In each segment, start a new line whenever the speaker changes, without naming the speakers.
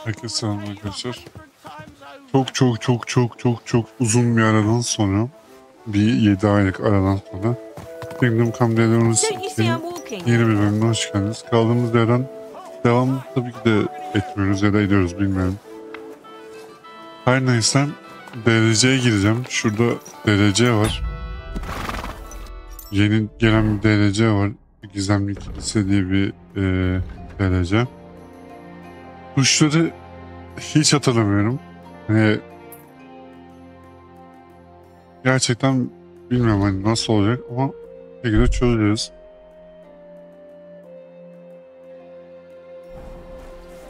Herkese selam arkadaşlar. Çok uzun bir aradan sonra, bir 7 aylık aradan sonra Kingdom Come Deliverance'ın yeni bir bölümüne hoş geldiniz. Kaldığımız yerden devam tabii ki de etmiyoruz ya da ediyoruz, bilmiyorum. Her neyse, DLC'ye gireceğim. Şurada DLC var. Yeni gelen bir DLC var. Gizemli Kilise diye bir DLC. Tuşları hiç hatırlamıyorum. Hani gerçekten bilmiyorum hani nasıl olacak ama bir şekilde çözeceğiz.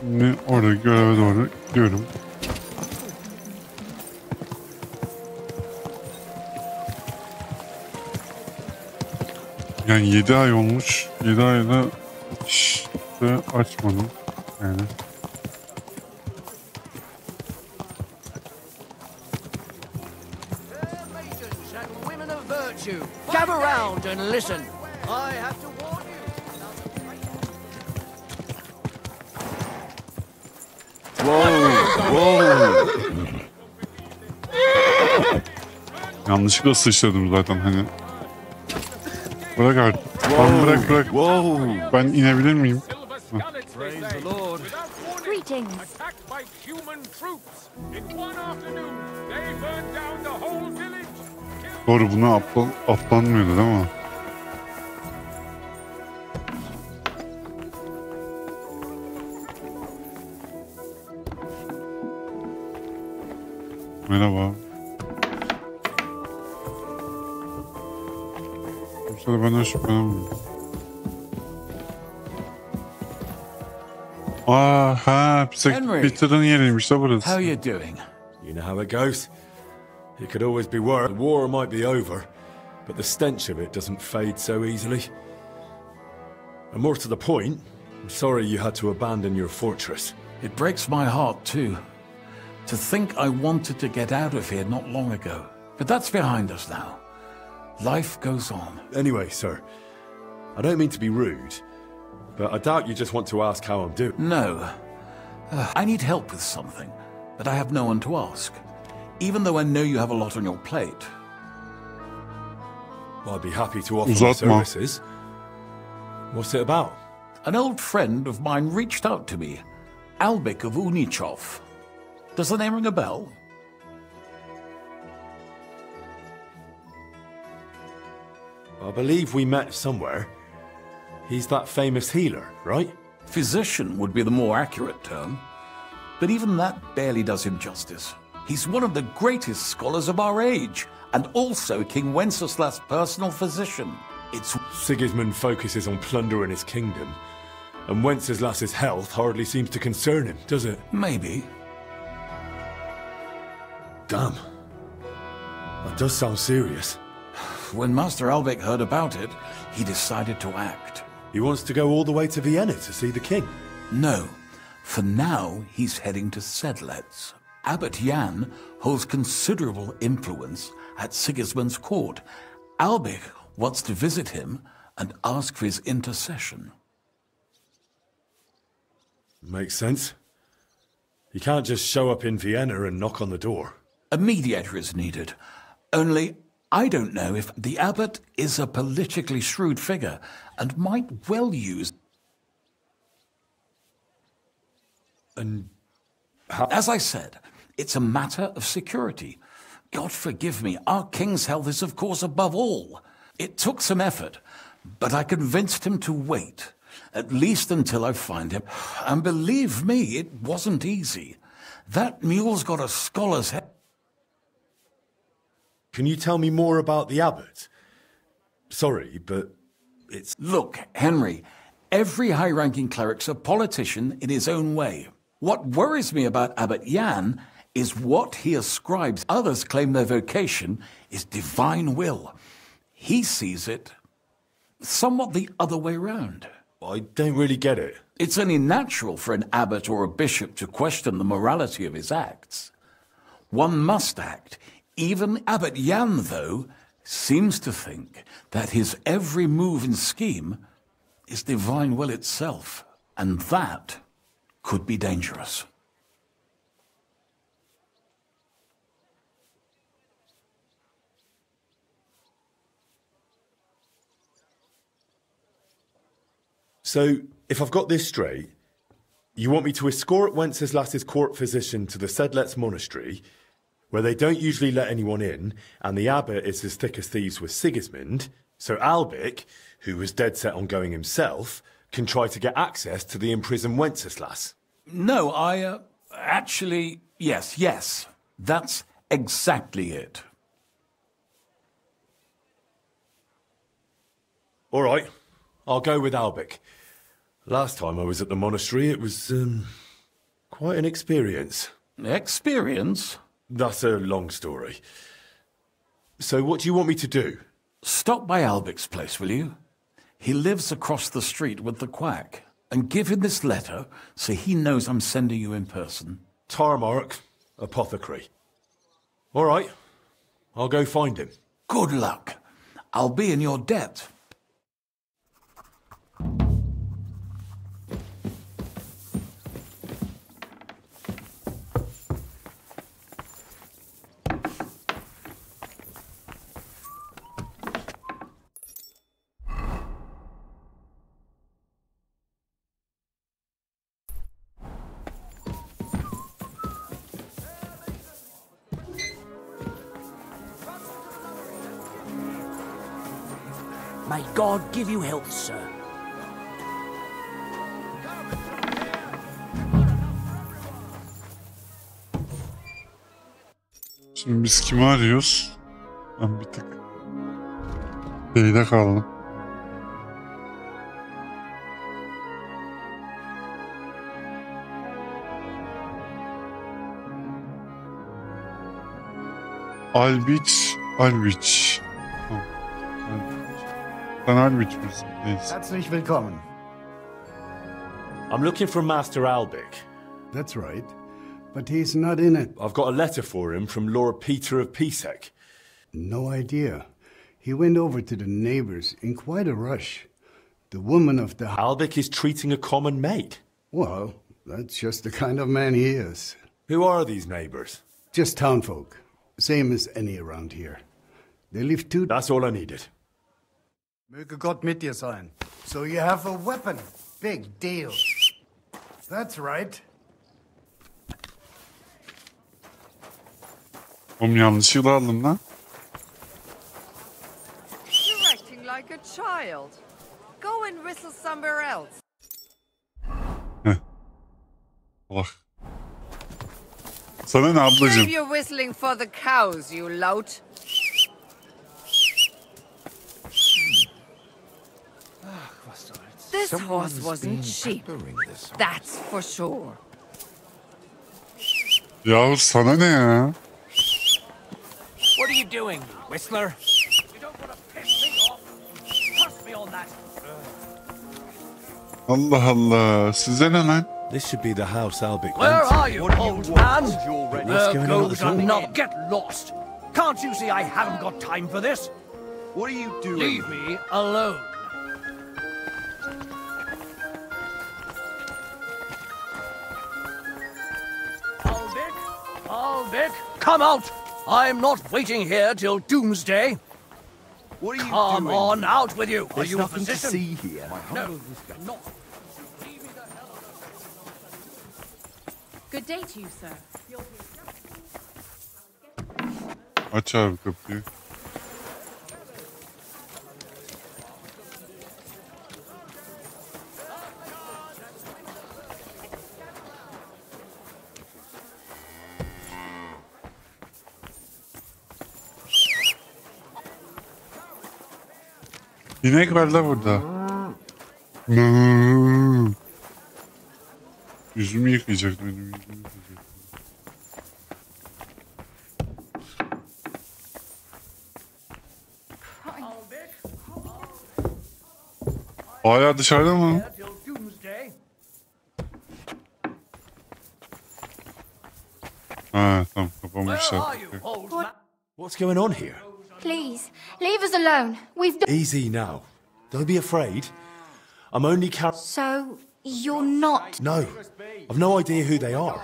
Şimdi orada göreve doğru gidiyorum. Yani 7 ay olmuş. 7 ayda hiç de açmadım. Yani.
Gather round and listen. I have to warn
you. Yanlışlıkla sıçradım zaten hani. Bırak artık. Bırak. Ben inebilir miyim? Doğru, buna atlanmıyordu değil mi? Merhaba. Bu sırada benden şüphelenmiyorum. Peter'ın yeriymiş de burası.
How are you doing? You know how it goes. It could always be worse. The war might be over, but the stench of it doesn't fade so easily. And more to the point, I'm sorry you had to abandon your fortress.
It breaks my heart too. To think I wanted to get out of here not long ago. But that's behind us now. Life goes on.
Anyway, sir, I don't mean to be rude, but I doubt you just want to ask how I'm doing.
No. I need help with something, but I have no one to ask. Even though I know you have a lot on your plate.
Well, I'd be happy to offer my services. What's it about?
An old friend of mine reached out to me, Albik of Unichov. Does the name ring a bell?
I believe we met somewhere. He's that famous healer, right?
Physician would be the more accurate term. But even that barely does him justice. He's one of the greatest scholars of our age, and also King Wenceslas's personal physician.
Sigismund focuses on plundering his kingdom, and Wenceslas's health hardly seems to concern him, does it?
Maybe.
Damn. That does sound serious.
When Master Albek heard about it, he decided to act.
He wants to go all the way to Vienna to see the king?
No. For now, he's heading to Sedlec. Abbot Jan holds considerable influence at Sigismund's court. Albek wants to visit him and ask for his intercession.
Makes sense. He can't just show up in Vienna and knock on the door.
A mediator is needed. Only, I don't know if the abbot is a politically shrewd figure and might well use...
And how...
As I said, it's a matter of security. God forgive me, our king's health is of course above all. It took some effort, but I convinced him to wait, at least until I find him. And believe me, it wasn't easy. That mule's got a scholar's head.
Can you tell me more about the abbot? Sorry, but it's...
Look, Henry, every high-ranking cleric's a politician in his own way. What worries me about Abbot Jan is what he ascribes. Others claim their vocation is divine will. He sees it somewhat the other way round.
I don't really get it.
It's only natural for an abbot or a bishop to question the morality of his acts. One must act. Even Abbot Jan, though, seems to think that his every move and scheme is divine will itself, and that could be dangerous.
So, if I've got this straight, you want me to escort Wenceslas's court physician to the Sedlets monastery, where they don't usually let anyone in, and the abbot is as thick as thieves with Sigismund, so Albic, who was dead set on going himself, can try to get access to the imprisoned Wenceslas.
No, actually, yes. That's exactly it.
All right, I'll go with Albic. Last time I was at the monastery, it was, quite an experience.
Experience?
That's a long story. So what do you want me to do?
Stop by Albic's place, will you? He lives across the street with the quack. And give him this letter so he knows I'm sending you in person.
Tarmark, apothecary. All right, I'll go find him.
Good luck. I'll be in your debt.
May God give you health, sir.
Şimdi biz kimi arıyoruz? Ben bir tık şeyde kaldım. Albiç. Sen Albiç misin? Neyse.
Herzlich willkommen.
I'm looking for Master Albic.
That's right. But he's not in it.
I've got a letter for him from Lord Peter of Pisek.
No idea. He went over to the neighbors in quite a rush. The woman of the house.
Albic is treating a common maid.
Well, that's just the kind of man he is.
Who are these neighbours?
Just townfolk. Same as any around here. They live too.
That's all I needed.
Möge Gott mit dir sein. So you have a weapon. Big deal. That's right.
Oğlum yanlışlıkla aldım lan.
You're acting like a child. Go and whistle somewhere else.
Allah. Sana ne ablacığım?
Save your whistling for the cows, you lout. This horse wasn't cheap. That's for sure.
Yahu sana ne ya?
What are you doing, Whistler? You don't want to piss me off. Trust me on that.
Allah Allah. Size ne lan?
This should be the house Albic
Where
went to.
are you, old man?
What's going on
Goes
at the
not get lost. Can't you see I haven't got time for this?
What are you doing?
Leave me alone. Albic, come out! I'm not waiting here till doomsday.
What are you
Come
doing?
on, out with you. Are
There's
you a
nothing to
physician?
see here.
No, not. Leave me the hell alone.
Good day to you, sir.
Aç abi kapıyı. İnek var da burada. Yüzümü yıkayacak benim yüzümü yıkayacak. Hala dışarıda mı?
Till doomsday.
Ha tamam
Where
kapamışlar.
are you, old man?
What's going on here?
Please, leave us alone. We've done...
Easy now. Don't be afraid. I'm only
So, you're not...
No. I've no idea who they are.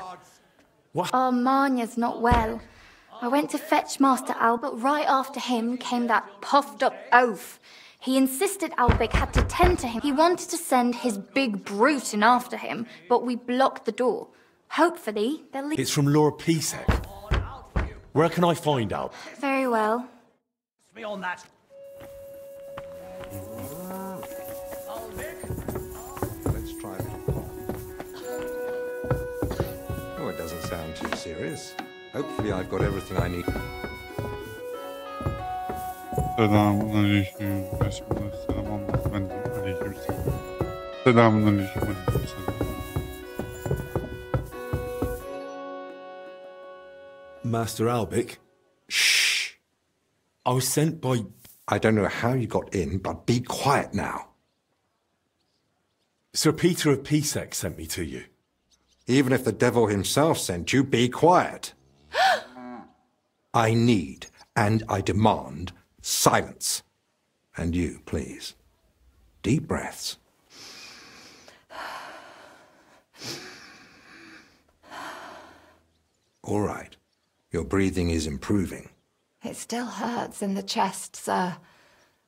Oh, Marnia's not well. I went to fetch Master Albert. Right after him came that puffed-up oaf. He insisted Albig had to tend to him. He wanted to send his big brute in after him, but we blocked the door. Hopefully, they'll leave.
It's from Laura Pisek. Where can I find out?
Very well.
Me on that.
Let's try it. Oh, it doesn't sound too serious. Hopefully I've got everything I need.
Selamünaleyküm. Selam aleyküm. Selamünaleyküm.
Master Albig? Shh. I was sent by...
I don't know how you got in, but be quiet now.
Sir Peter of Pisek sent me to you.
Even if the devil himself sent you, be quiet. I need and I demand silence. And you, please. Deep breaths. All right. Your breathing is improving.
It still hurts in the chest, sir.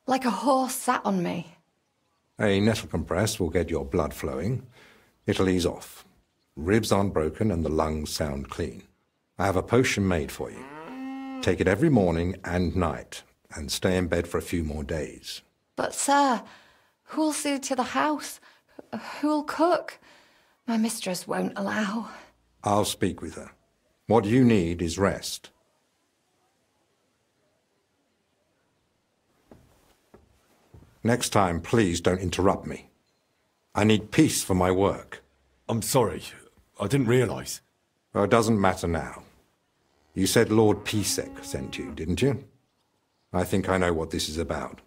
Like a horse sat on me.
A nettle compress will get your blood flowing. It'll ease off. Ribs aren't broken and the lungs sound clean. I have a potion made for you. Take it every morning and night, and stay in bed for a few more days.
But, sir, who'll see to the house? Who'll cook? My mistress won't allow.
I'll speak with her. What you need is rest. Next time, please don't interrupt me. I need peace for my work.
I'm sorry. I didn't realise.
Well, it doesn't matter now. You said Lord Pisek sent you, didn't you? I think I know what this is about.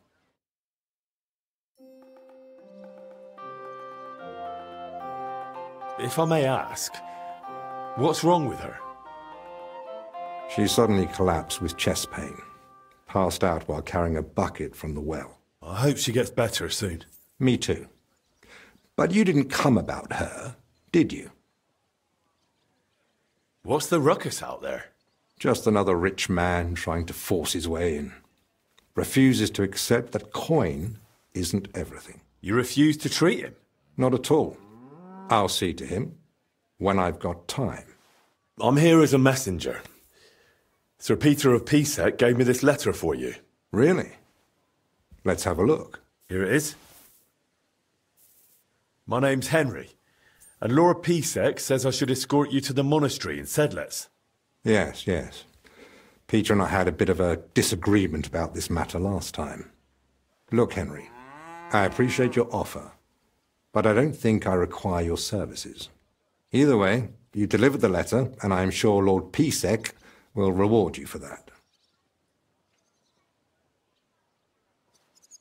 If I may ask, what's wrong with her?
She suddenly collapsed with chest pain. Passed out while carrying a bucket from the well.
I hope she gets better soon.
Me too. But you didn't come about her, did you?
What's the ruckus out there?
Just another rich man trying to force his way in. Refuses to accept that coin isn't everything.
You refuse to treat him?
Not at all. I'll see to him when I've got time.
I'm here as a messenger. Sir Peter of Pisek gave me this letter for you.
Really? Let's have a look.
Here it is. My name's Henry, and Laura Pisek says I should escort you to the monastery in Sedlec.
Yes, yes. Peter and I had a bit of a disagreement about this matter last time. Look, Henry, I appreciate your offer, but I don't think I require your services. Either way, you delivered the letter, and I am sure Lord Pisek will reward you for that.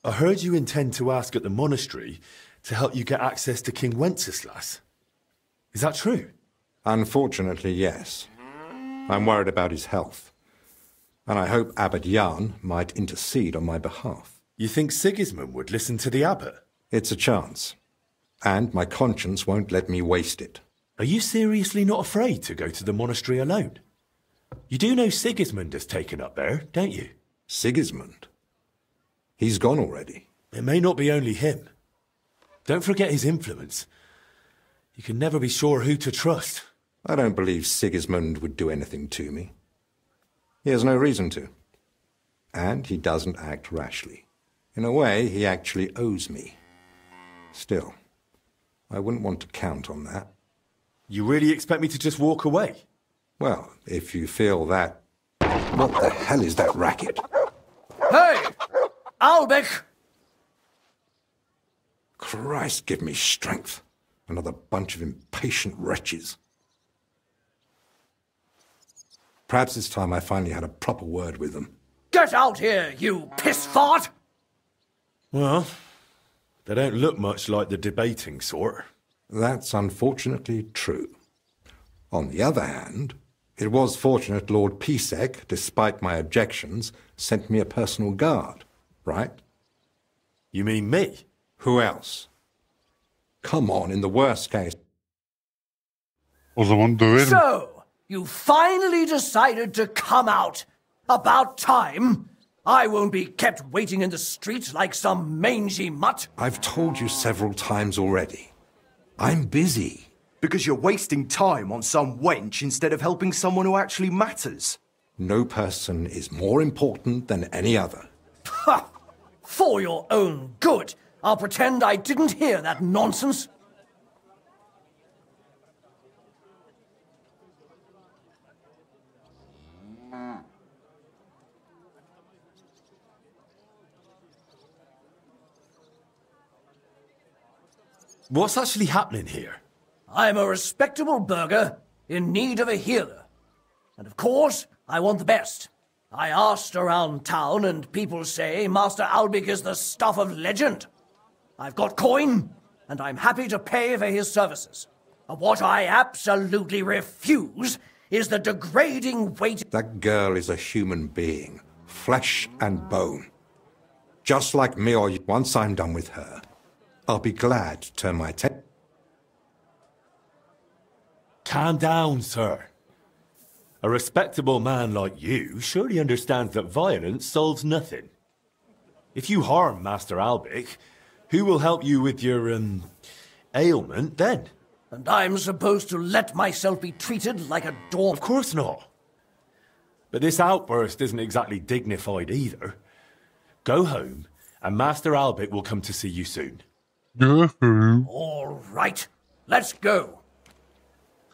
I heard you intend to ask at the monastery to help you get access to King Wenceslas. Is that true?
Unfortunately, yes. I'm worried about his health, and I hope Abbot Jan might intercede on my behalf.
You think Sigismund would listen to the abbot?
It's a chance, and my conscience won't let me waste it.
Are you seriously not afraid to go to the monastery alone? You do know Sigismund has taken up there, don't you?
Sigismund? He's gone already.
It may not be only him. Don't forget his influence. You can never be sure who to trust.
I don't believe Sigismund would do anything to me. He has no reason to. And he doesn't act rashly. In a way, he actually owes me. Still, I wouldn't want to count on that.
You really expect me to just walk away?
Well, if you feel that... What the hell is that racket?
Hey! Albig!
Christ, give me strength. Another bunch of impatient wretches. Perhaps it's time I finally had a proper word with them.
Get out here, you piss fart!
Well, they don't look much like the debating sort.
That's unfortunately true. On the other hand, it was fortunate Lord Pisek, despite my objections, sent me a personal guard, right?
You mean me?
Who else? Come on, in the worst case.
O zaman döverim.
So, you finally decided to come out. About time. I won't be kept waiting in the street like some mangy mutt.
I've told you several times already. I'm busy.
Because you're wasting time on some wench instead of helping someone who actually matters.
No person is more important than any other.
Ha! For your own good, I'll pretend I didn't hear that nonsense.
What's actually happening here?
I'm a respectable burgher in need of a healer. And of course, I want the best. I asked around town and people say Master Albic is the stuff of legend. I've got coin and I'm happy to pay for his services. But what I absolutely refuse is the degrading weight...
That girl is a human being, flesh and bone. Just like me or you. Once I'm done with her, I'll be glad to turn my attention.
Calm down, sir. A respectable man like you surely understands that violence solves nothing. If you harm Master Albic, who will help you with your, ailment then?
And I'm supposed to let myself be treated like a dog?
Of course not. But this outburst isn't exactly dignified either. Go home, and Master Albic will come to see you soon.
All right, let's go.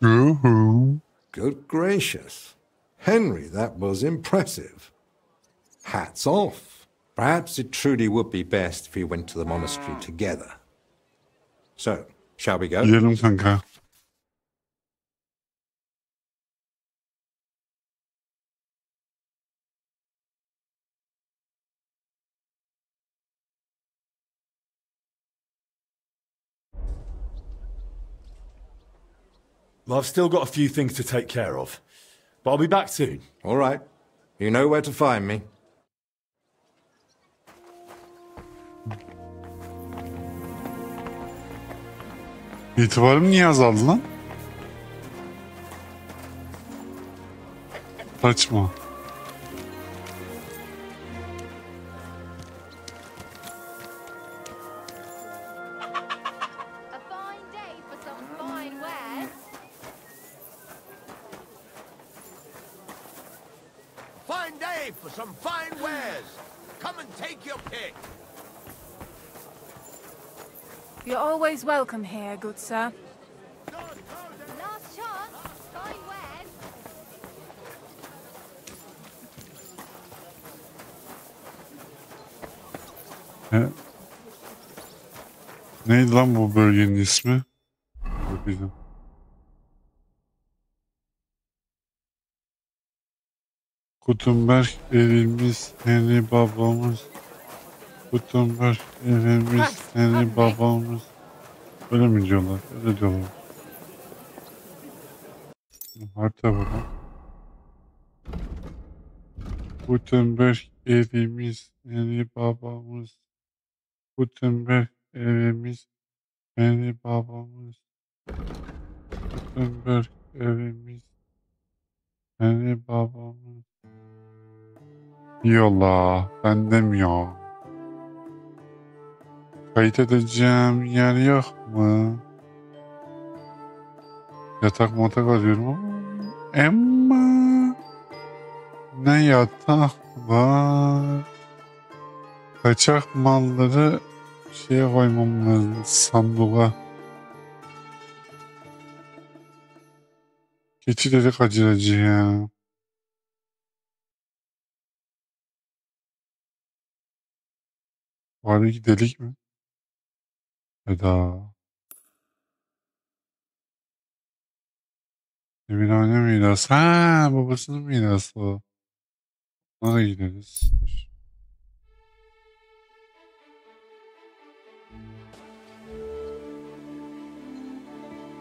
Good gracious. Henry, that was impressive. Hats off. Perhaps it truly would be best if we went to the monastery together. So, shall we go?
Gidelim kanka.
Well, I've still got a few things to take care of, but I'll be back soon.
All right. You know where to find me.
İtibarım niye azaldı lan? Saçma.
Fine day for some fine wares. Come and take your pick.
You're always welcome here, good sir.
Last chance, fine wares.
Neydi lan bu bölgenin ismi? Bakacağım. Gutenberg evimiz, Henry babamız. Gutenberg evimiz, Henry babamız. Öyle mi diyorlar? Öyle diyorlar. Harita burada. Gutenberg evimiz, Henry babamız. Gutenberg evimiz, Henry babamız. Gutenberg evimiz, Henry babamız. Yolla, ben demiyor. Kayıt edeceğim yer yok mu? Yatak matak arıyorum ama ne yatak var? Kaçak malları şeye koymam lazım, sanduğa. Keçileri kaçıracağım. Var ki delik mi? Eda. Emirhane mirası. Ha, babasının mirası o. Ona gideriz.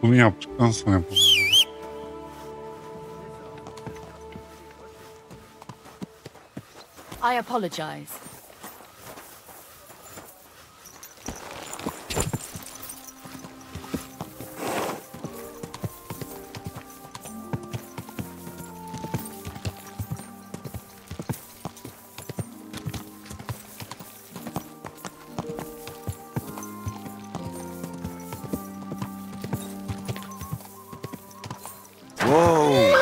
Bunu yaptıktan sonra yapalım.
I apologize.
Whoa!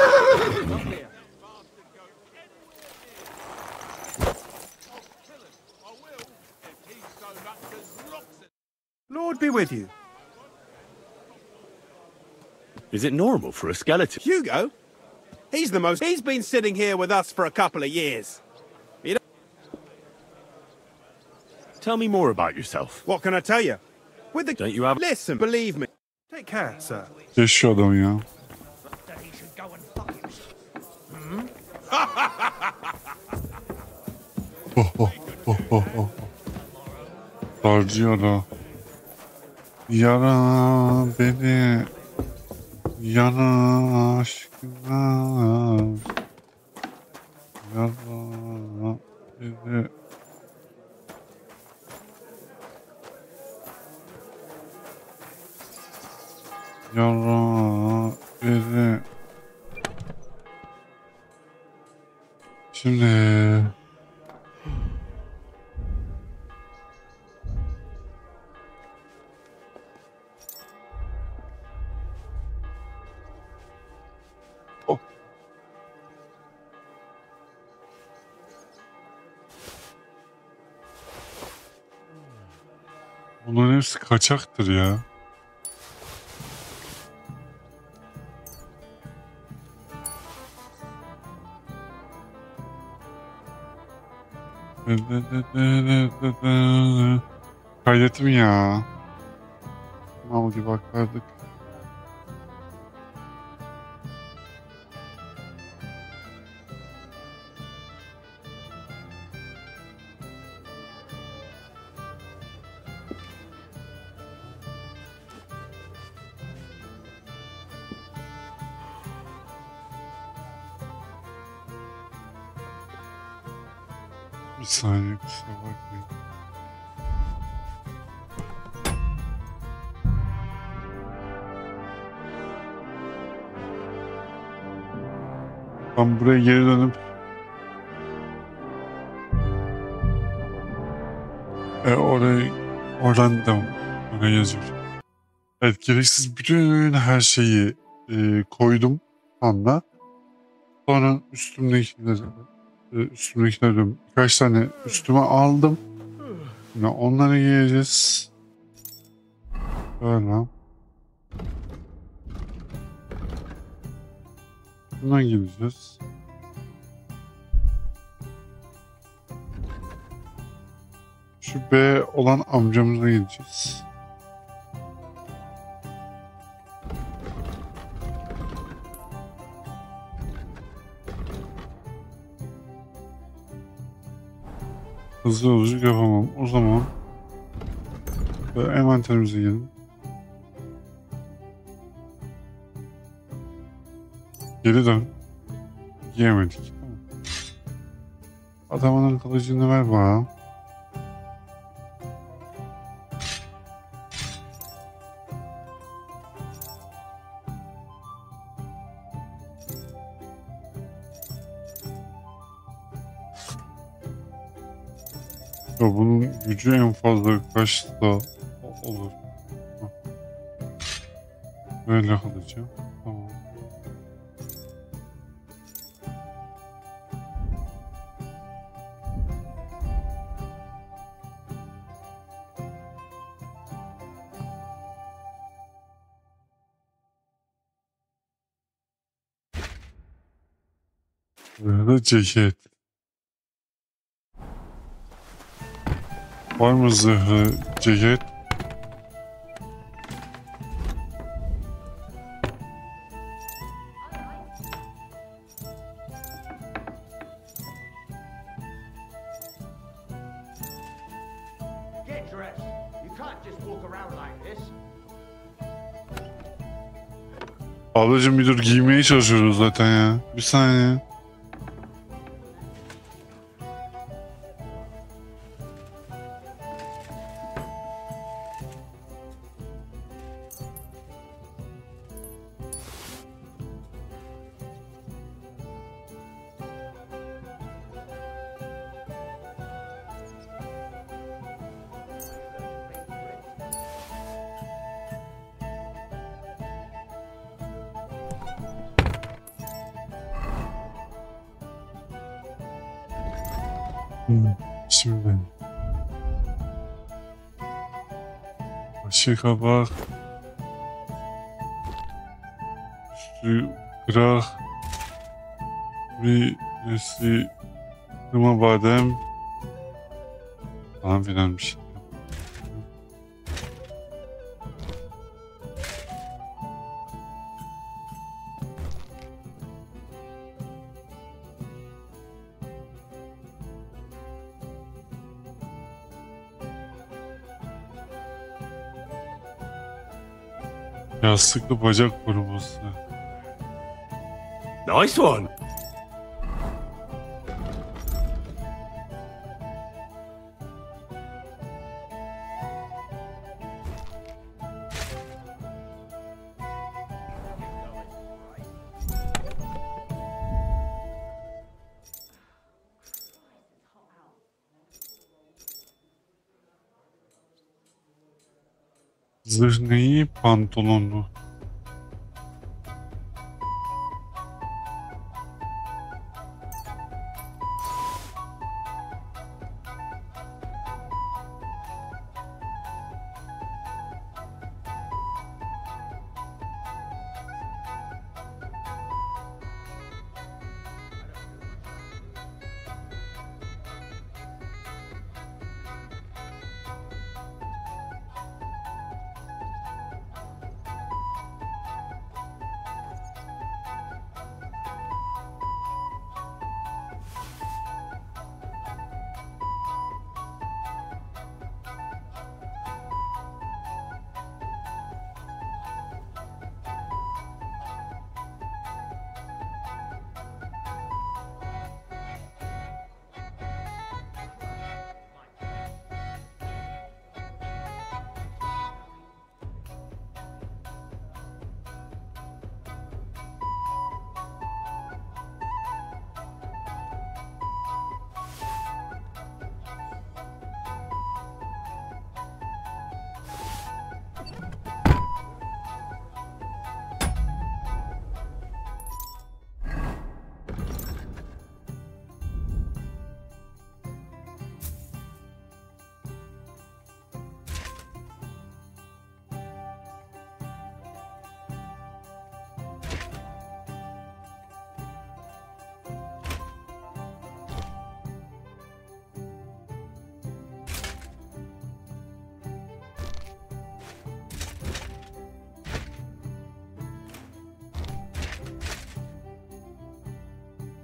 Lord be with you.
Is it normal for a skeleton?
Hugo? He's been sitting here with us for a couple of years.
Tell me more about yourself.
What can I tell you?
Don't you have...
Listen, believe me. Take care, sir.
Geç şu adamı ya. Sarcıyor da. Yara beni. Yana aşkına. Yara beni. Yara beni. Şimdi bunların hepsi kaçaktır ya. Kaydettim ya. Mal gibi bakardık. Bir saniye, kusura bakmayın. Ben buraya geri dönüp oradan devam. Oraya yazıyorum. Evet, gereksiz bütün her şeyi koydum anda. Sonra üstümdekileri diyorum. Birkaç tane üstüme aldım. Şimdi onları giyeceğiz. Böyle. Bundan gideceğiz. Şu B olan amcamıza gideceğiz. Hızlı yolculuk yapamam. O zaman envanterimize gelin. Geri dön. Giyemedik. Adamın kılıcını ver bana. Bunun gücü en fazla kaçta olur? Böyle kalacağım. Tamam. Böyle ceket. Var mı zırhlı ceket? Ablacığım bir dur, giymeye çalışıyoruz zaten ya. Bir saniye. Şimdi başı kabak, üstü kırak, bir nesi kırma badem falan filan bir şey. Yastıklı bacak koruması.
Nice one.
Zırhneyi pantolonlu.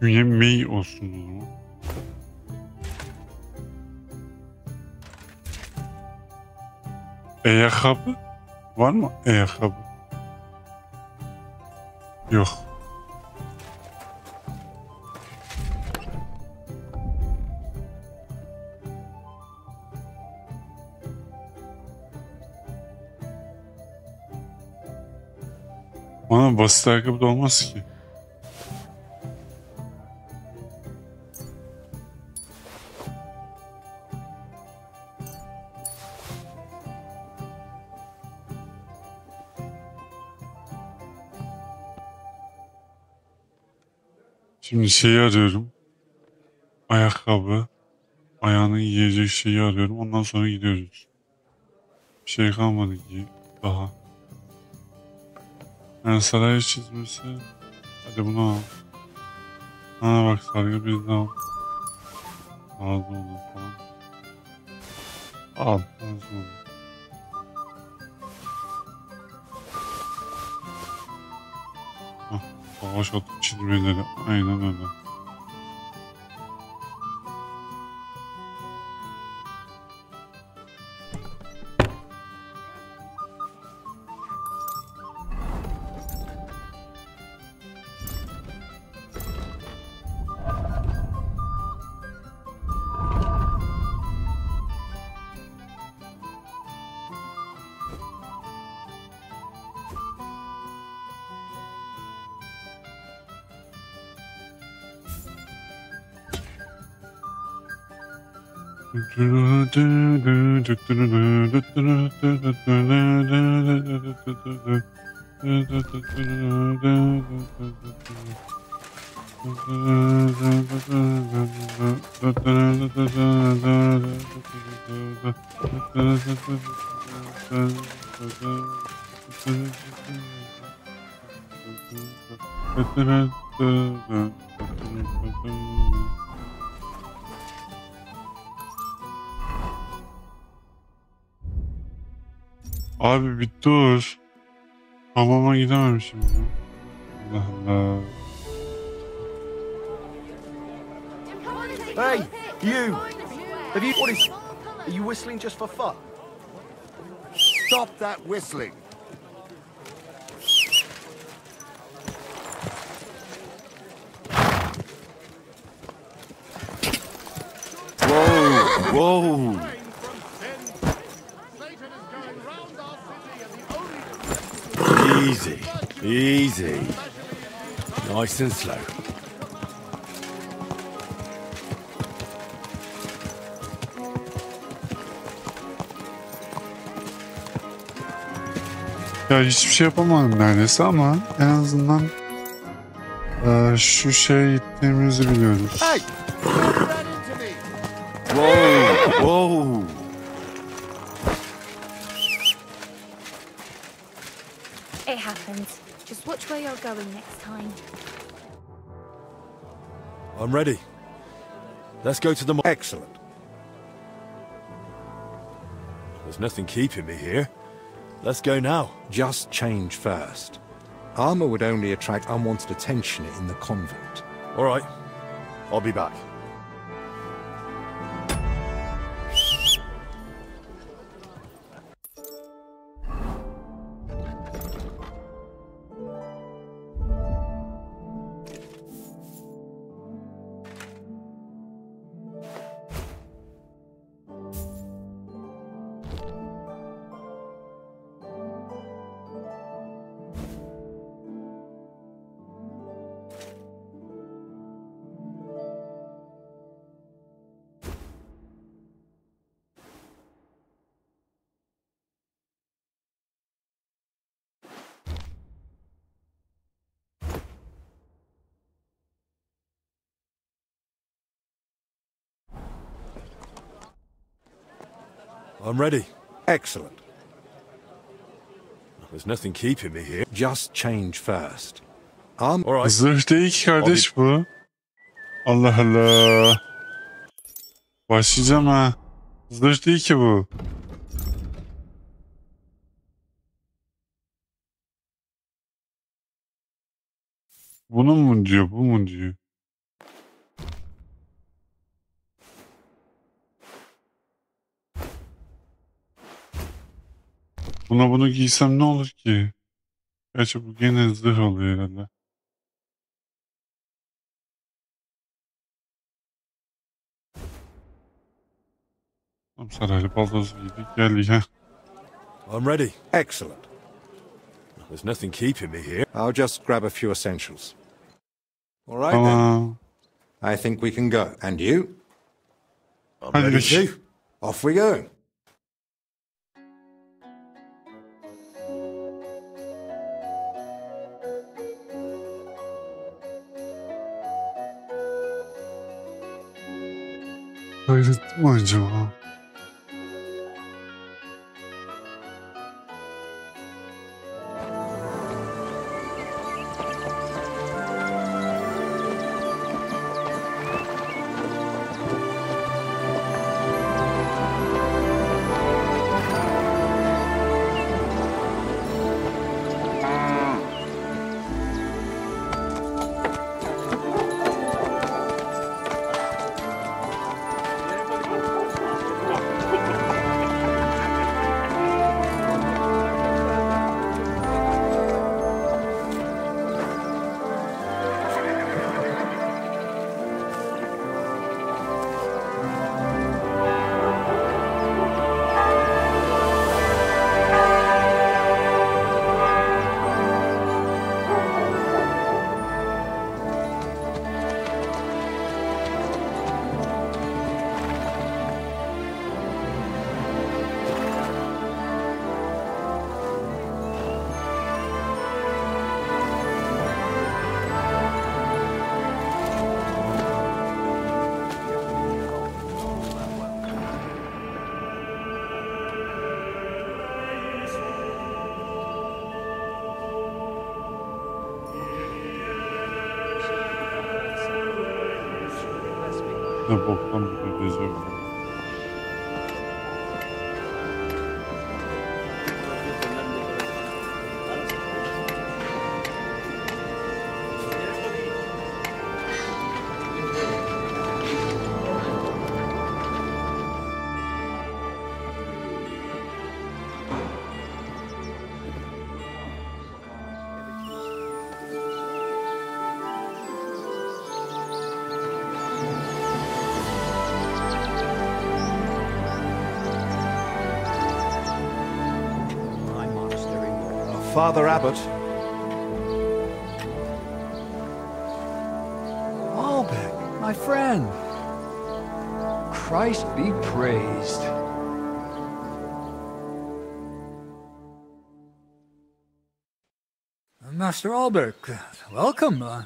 Üyemeyi olsun o zaman. Ayakkabı var mı? Ayakkabı. Yok. Bana basit ayakkabı da olmaz ki. Şimdi şeyi arıyorum. Ayakkabı. Ayağını yiyecek şeyi arıyorum. Ondan sonra gidiyoruz. Bir şey kalmadı ki daha. Yani saray çizmesi. Hadi bunu al. Ha bak sargı bir daha al. Ağzı olur falan. Al. Ağzı olur. Savaş atı çizmeleri. Aynen öyle. Abi bir dur. Hamama gidemem şimdi. Allah Allah.
Hey, you! Have you... What is... Are you whistling just for fun?
Stop that whistling.
Whoa! Whoa! Easy, easy. Nice and slow.
Ya hiçbir şey yapamadım neredeyse ama en azından şu şeye gittiğimizi biliyoruz.
Hey!
Whoa! Whoa!
It happens. Just watch where you're going next time.
I'm ready. Let's go to the...
Excellent.
There's nothing keeping me here. Let's go now.
Just change first. Armor would only attract unwanted attention in the convent.
All right. I'll be back. I'm ready.
Excellent.
There's nothing keeping me here.
Just change first.
All right.
Zırh değil ki kardeş bu. Allah Allah. Başlayacağım ha. Zırh değil ki bu. Bunun mu diyor, bu mu diyor? Buna bunu giysem ne olur ki? Gerçi bu gene zırh oluyor herhalde. Tam saraylı baldoz giydik geldik ha.
I'm ready.
Excellent.
There's nothing keeping me here.
I'll just grab a few essentials. All right
Tamam.
then. I think we can go. And you?
I'm
Hadi
ready
bakayım.
too.
Off we go.
Hayret mi acaba? Ne boktan bir video izliyorum.
Father Abbot.
Albert, my friend. Christ be praised. Master Albert, welcome. I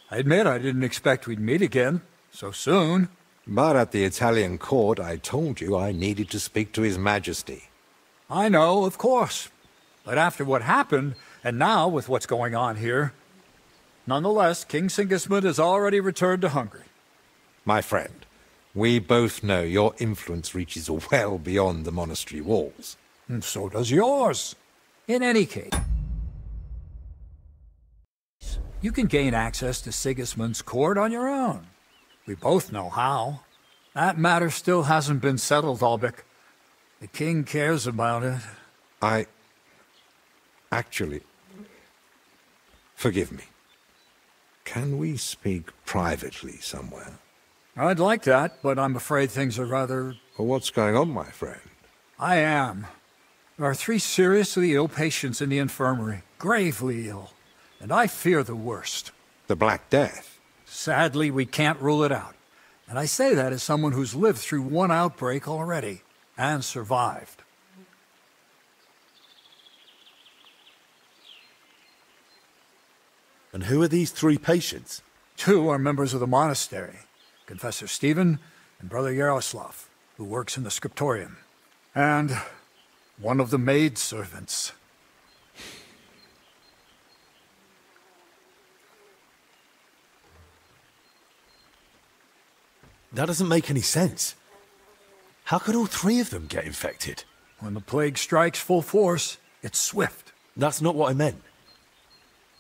admit I didn't expect we'd meet again so soon.
But at the Italian court, I told you I needed to speak to His Majesty.
I know, of course. But after what happened, and now with what's going on here, nonetheless, King Sigismund has already returned to Hungary.
My friend, we both know your influence reaches well beyond the monastery walls.
And so does yours. In any case, you can gain access to Sigismund's court on your own. We both know how. That matter still hasn't been settled, Albrecht. The king cares about it.
Actually, forgive me. Can we speak privately somewhere?
I'd like that, but I'm afraid things are rather...
Well, what's going on, my friend?
I am. There are 3 seriously ill patients in the infirmary, gravely ill, and I fear the worst.
The Black Death?
Sadly, we can't rule it out. And I say that as someone who's lived through one outbreak already, and survived.
And who are these 3 patients?
2 are members of the monastery, Confessor Stephen and Brother Yaroslav, who works in the scriptorium, and one of the maidservants.
That doesn't make any sense. How could all 3 of them get infected?
When the plague strikes full force, it's swift.
That's not what I meant.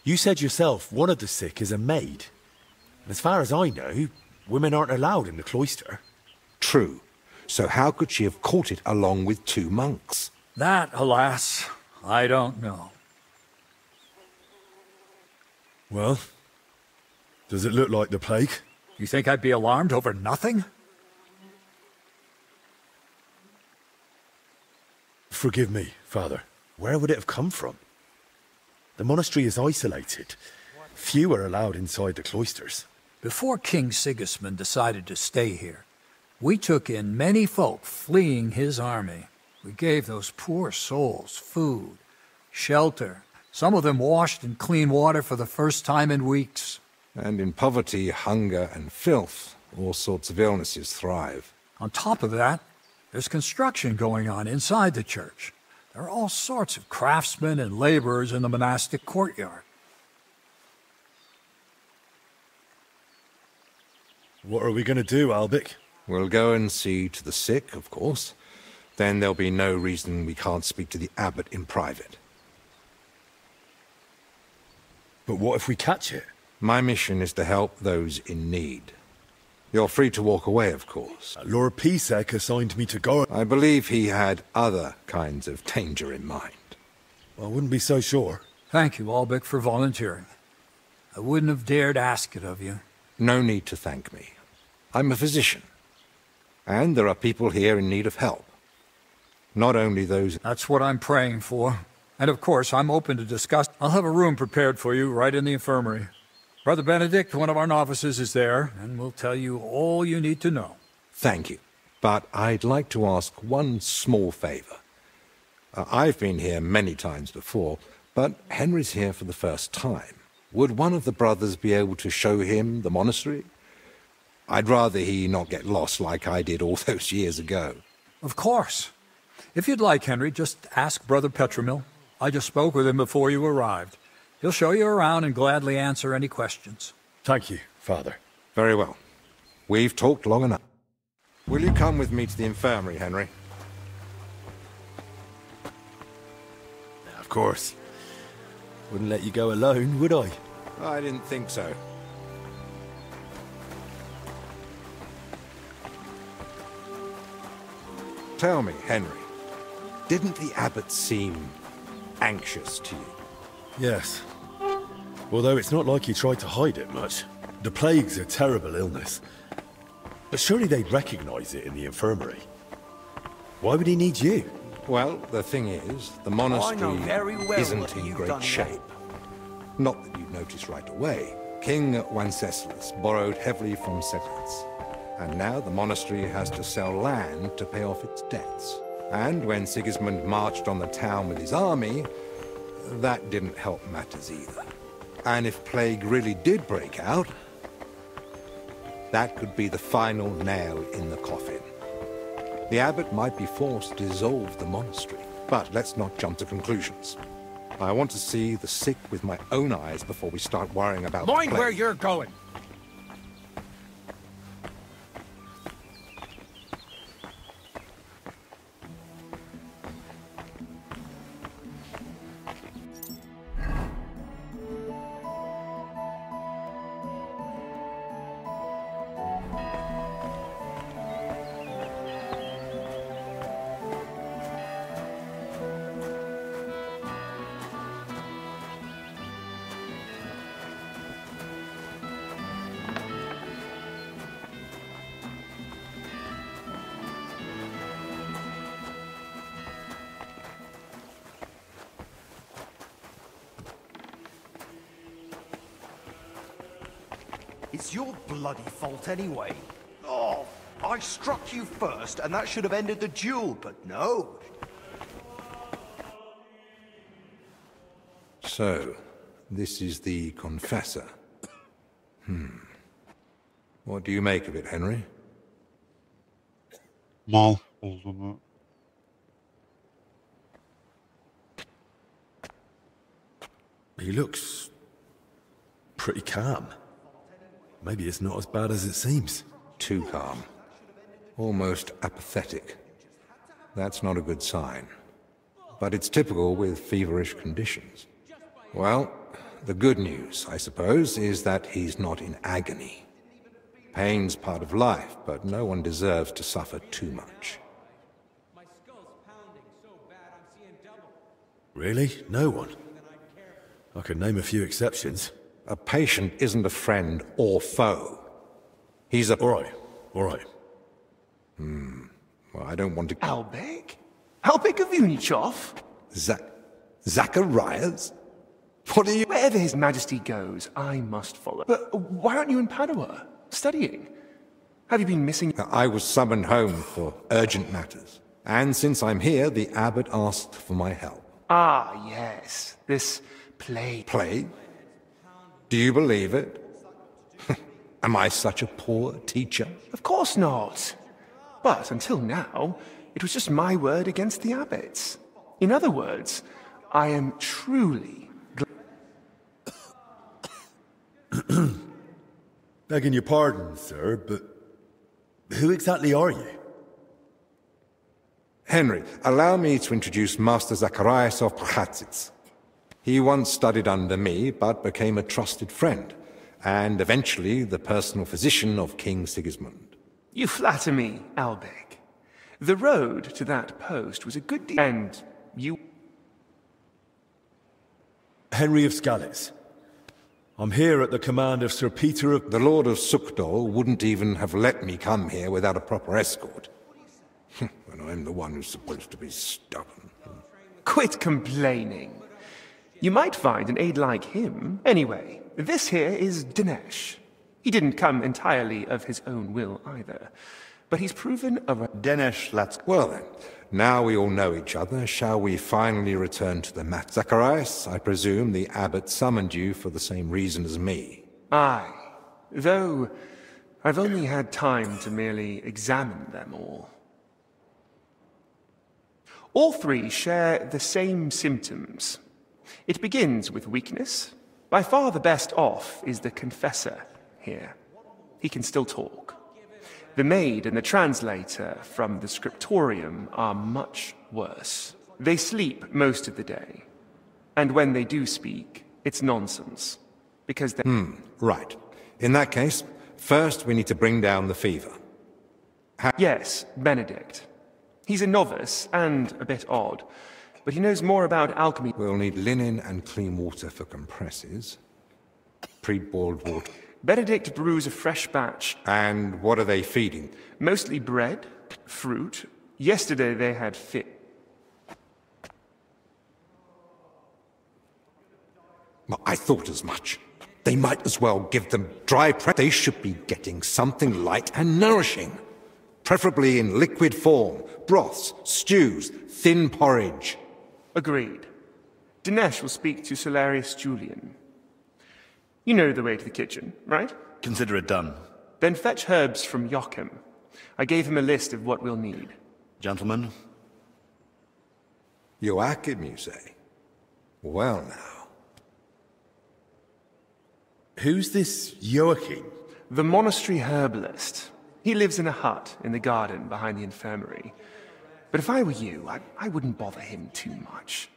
You said yourself one of the sick is a maid. And as far as I know, women aren't allowed in the cloister.
True. So how could she have caught it along with 2 monks?
That, alas, I don't know.
Well, does it look like the plague?
You think I'd be alarmed over nothing?
Forgive me, Father. Where would it have come from? The monastery is isolated. Few are allowed inside the cloisters.
Before King Sigismund decided to stay here, we took in many folk fleeing his army. We gave those poor souls food, shelter. Some of them washed in clean water for the first time in weeks.
And in poverty, hunger, and filth, all sorts of illnesses thrive.
On top of that, there's construction going on inside the church. There are all sorts of craftsmen and laborers in the monastic courtyard.
What are we going to do, Albrecht?
We'll go and see to the sick, of course. Then there'll be no reason we can't speak to the abbot in private.
But what if we catch it?
My mission is to help those in need. You're free to walk away, of course.
Lord Pisek assigned me to go.
I believe he had other kinds of danger in mind.
I wouldn't be so sure.
Thank you, Albrecht, for volunteering. I wouldn't have dared ask it of you.
No need to thank me. I'm a physician. And there are people here in need of help. Not only those...
That's what I'm praying for. And of course, I'm open to discuss. I'll have a room prepared for you right in the infirmary. Brother Benedict, one of our novices, is there, and will tell you all you need to know.
Thank you. But I'd like to ask one small favor. I've been here many times before, but Henry's here for the first time. Would one of the brothers be able to show him the monastery? I'd rather he not get lost like I did all those years ago.
Of course. If you'd like, Henry, just ask Brother Petramil. I just spoke with him before you arrived. He'll show you around and gladly answer any questions.
Thank you, Father.
Very well. We've talked long enough. Will you come with me to the infirmary, Henry?
Of course. Wouldn't let you go alone, would I?
I didn't think so. Tell me, Henry, didn't the abbot seem anxious to you?
Yes. Although it's not like he tried to hide it much. The plague's a terrible illness. But surely they'd recognize it in the infirmary. Why would he need you?
Well, the thing is, the monastery isn't in great shape. Not that you'd notice right away. King Wenceslas borrowed heavily from settlers. And now the monastery has to sell land to pay off its debts. And when Sigismund marched on the town with his army, that didn't help matters either. And if plague really did break out, that could be the final nail in the coffin. The abbot might be forced to dissolve the monastery. But let's not jump to conclusions. I want to see the sick with my own eyes before we start worrying about
Mind
plague.
where you're going.
It's your bloody fault anyway. Oh, I struck you first, and that should have ended the duel, but no.
So, this is the confessor. What do you make of it, Henry?
Mal olduğunu.
He looks pretty calm. Maybe it's not as bad as it seems.
Too calm. Almost apathetic. That's not a good sign. But it's typical with feverish conditions. Well, the good news, I suppose, is that he's not in agony. Pain's part of life, but no one deserves to suffer too much.
Really? No one? I could name a few exceptions.
A patient isn't a friend or foe. He's a...
All right.
Well, I don't want to...
Albek? Albek of Unichov?
Zacharias? What are you...
Wherever His Majesty goes, I must follow. But why aren't you in Padua, studying? Have you been missing...
I was summoned home for urgent matters. And since I'm here, the abbot asked for my help.
Ah, yes. This plague.
Plague? Do you believe it? Am I such a poor teacher?
Of course not. But until now, it was just my word against the abbot's. In other words, I am truly...
Begging your pardon, sir, but who exactly are you?
Henry, allow me to introduce Master Zacharias of Prchatsitz. He once studied under me, but became a trusted friend, and eventually the personal physician of King Sigismund.
You flatter me, Albek. The road to that post was a good deal, and you...
Henry of Skalitz. I'm here at the command of Sir Peter of...
The Lord of Sukdol wouldn't even have let me come here without a proper escort. When I'm the one who's supposed to be stubborn.
Quit complaining. You might find an aide like him. Anyway, this here is Dinesh. He didn't come entirely of his own will either, but he's proven a...
Dinesh, let's... Well then, now we all know each other, shall we finally return to the mat? Zacharias, I presume the abbot summoned you for the same reason as me.
Aye, though I've only had time to merely examine them all. All three share the same symptoms. It begins with weakness. By far the best off is the confessor here. He can still talk. The maid and the translator from the scriptorium are much worse. They sleep most of the day. And when they do speak, it's nonsense. Because they...
Right. In that case, first we need to bring down the fever.
Yes, Benedict. He's a novice and a bit odd, but he knows more about alchemy.
We'll need linen and clean water for compresses. Pre-boiled water.
Benedict brews a fresh batch.
And what are they feeding?
Mostly bread, fruit. Yesterday they had fish.
I thought as much. They might as well give them dry prep. They should be getting something light and nourishing. Preferably in liquid form. Broths, stews, thin porridge.
Agreed. Dinesh will speak to Solarius Julian. You know the way to the kitchen, right?
Consider it done.
Then fetch herbs from Joachim. I gave him a list of what we'll need.
Gentlemen?
Joachim, you say? Well now.
Who's this Joachim?
The monastery herbalist. He lives in a hut in the garden behind the infirmary. But if I were you, I wouldn't bother him too much.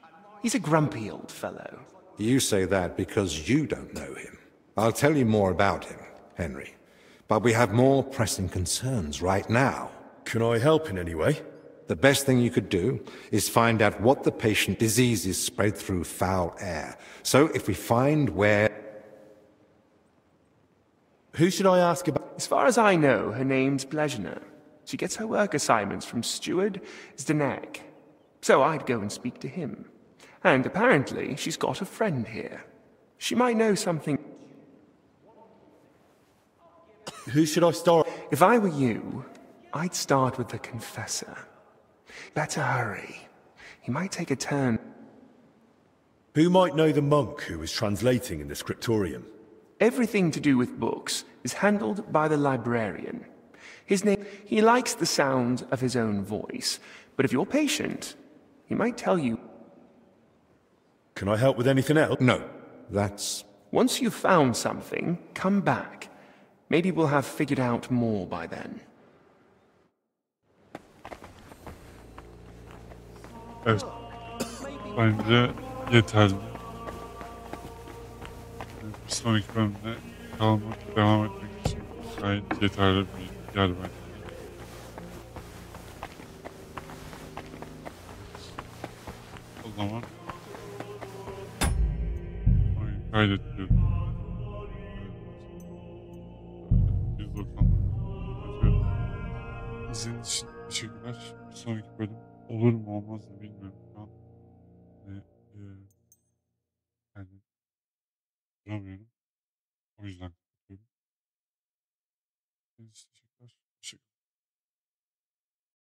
He's a grumpy old fellow.
You say that because you don't know him. I'll tell you more about him, Henry. But we have more pressing concerns right now.
Can I help in any way?
The best thing you could do is find out what the patient diseases spread through foul air. So if we find where...
Who should I ask about?
As far as I know, her name's Blezhna. She gets her work assignments from Steward Zdenek. So I'd go and speak to him. And apparently, she's got a friend here. She might know something.
Who should I start?
If I were you, I'd start with the confessor. Better hurry. He might take a turn.
Who might know the monk who was translating in the scriptorium?
Everything to do with books is handled by the librarian. His name, he likes the sound of his own voice, but if you're patient, he might tell you.
Can I help with anything else?
No, that's...
Once you've found something, come back. Maybe we'll have figured out more by then.
Evet. Bence yeterli. Bir sonraki bölümde devam etmek için gayet yeterli bir yer bence. O zaman kaydediyorum. 190. İzlediğiniz için teşekkürler. Bir sonraki bölüm olur mu olmaz mı bilmiyorum şu an. Yani duramıyorum. O yüzden